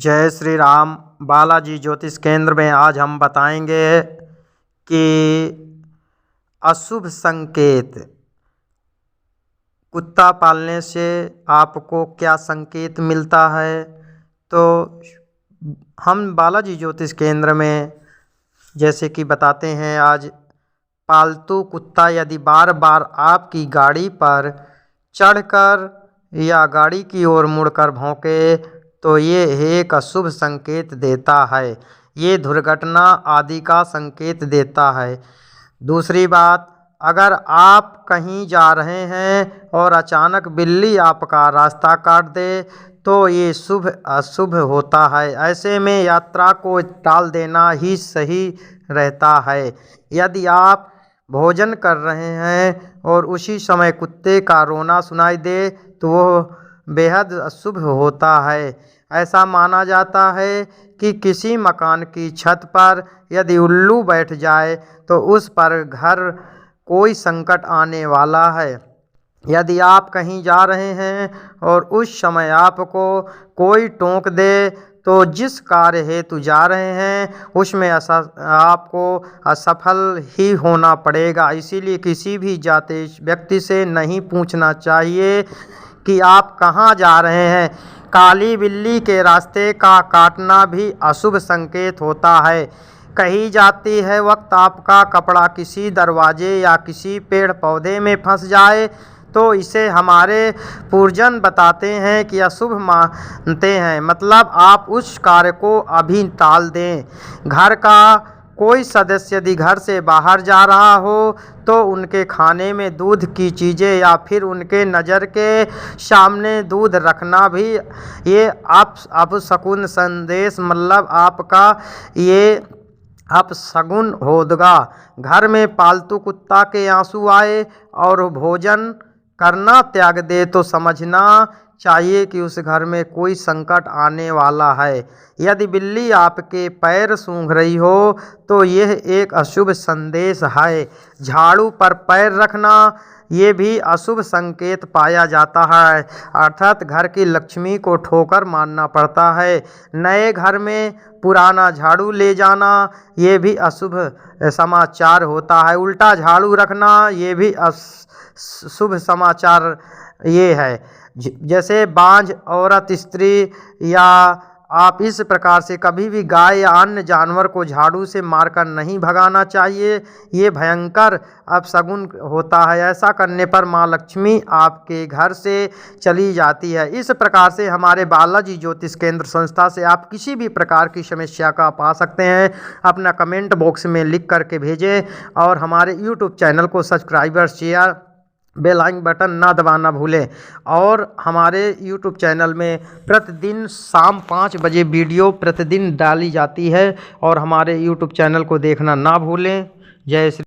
जय श्री राम। बालाजी ज्योतिष केंद्र में आज हम बताएंगे कि अशुभ संकेत कुत्ता पालने से आपको क्या संकेत मिलता है। तो हम बालाजी ज्योतिष केंद्र में जैसे कि बताते हैं, आज पालतू कुत्ता यदि बार बार आपकी गाड़ी पर चढ़कर या गाड़ी की ओर मुड़कर भौंके तो ये एक अशुभ संकेत देता है, ये दुर्घटना आदि का संकेत देता है। दूसरी बात, अगर आप कहीं जा रहे हैं और अचानक बिल्ली आपका रास्ता काट दे तो ये शुभ अशुभ होता है। ऐसे में यात्रा को टाल देना ही सही रहता है। यदि आप भोजन कर रहे हैं और उसी समय कुत्ते का रोना सुनाई दे तो वह बेहद अशुभ होता है। ऐसा माना जाता है कि किसी मकान की छत पर यदि उल्लू बैठ जाए तो उस पर घर कोई संकट आने वाला है। यदि आप कहीं जा रहे हैं और उस समय आपको कोई टोक दे तो जिस कार्य हेतु जा रहे हैं उसमें आपको असफल ही होना पड़ेगा। इसीलिए किसी भी जाते व्यक्ति से नहीं पूछना चाहिए कि आप कहाँ जा रहे हैं। काली बिल्ली के रास्ते का काटना भी अशुभ संकेत होता है। कही जाती है वक्त आपका कपड़ा किसी दरवाजे या किसी पेड़ पौधे में फंस जाए तो इसे हमारे पूर्वज बताते हैं कि अशुभ मानते हैं, मतलब आप उस कार्य को अभी टाल दें। घर का कोई सदस्य यदि घर से बाहर जा रहा हो तो उनके खाने में दूध की चीज़ें या फिर उनके नज़र के सामने दूध रखना भी ये अपशकुन संदेश, मतलब आपका ये अपशगुन होगा। घर में पालतू कुत्ता के आंसू आए और भोजन करना त्याग दे तो समझना चाहिए कि उस घर में कोई संकट आने वाला है। यदि बिल्ली आपके पैर सूंघ रही हो तो यह एक अशुभ संदेश है। झाड़ू पर पैर रखना ये भी अशुभ संकेत पाया जाता है, अर्थात घर की लक्ष्मी को ठोकर मारना पड़ता है। नए घर में पुराना झाड़ू ले जाना ये भी अशुभ समाचार होता है। उल्टा झाड़ू रखना ये भी शुभ समाचार ये है। जैसे बांझ औरत, स्त्री या आप इस प्रकार से कभी भी गाय या अन्य जानवर को झाड़ू से मारकर नहीं भगाना चाहिए, ये भयंकर अपशगुन होता है। ऐसा करने पर माँ लक्ष्मी आपके घर से चली जाती है। इस प्रकार से हमारे बालाजी ज्योतिष केंद्र संस्था से आप किसी भी प्रकार की समस्या का पा सकते हैं। अपना कमेंट बॉक्स में लिख करके भेजें और हमारे यूट्यूब चैनल को subscribe, share, bell icon button ना दबाना भूलें। और हमारे यूट्यूब चैनल में प्रतिदिन शाम 5 बजे वीडियो प्रतिदिन डाली जाती है और हमारे यूट्यूब चैनल को देखना ना भूलें। जय श्री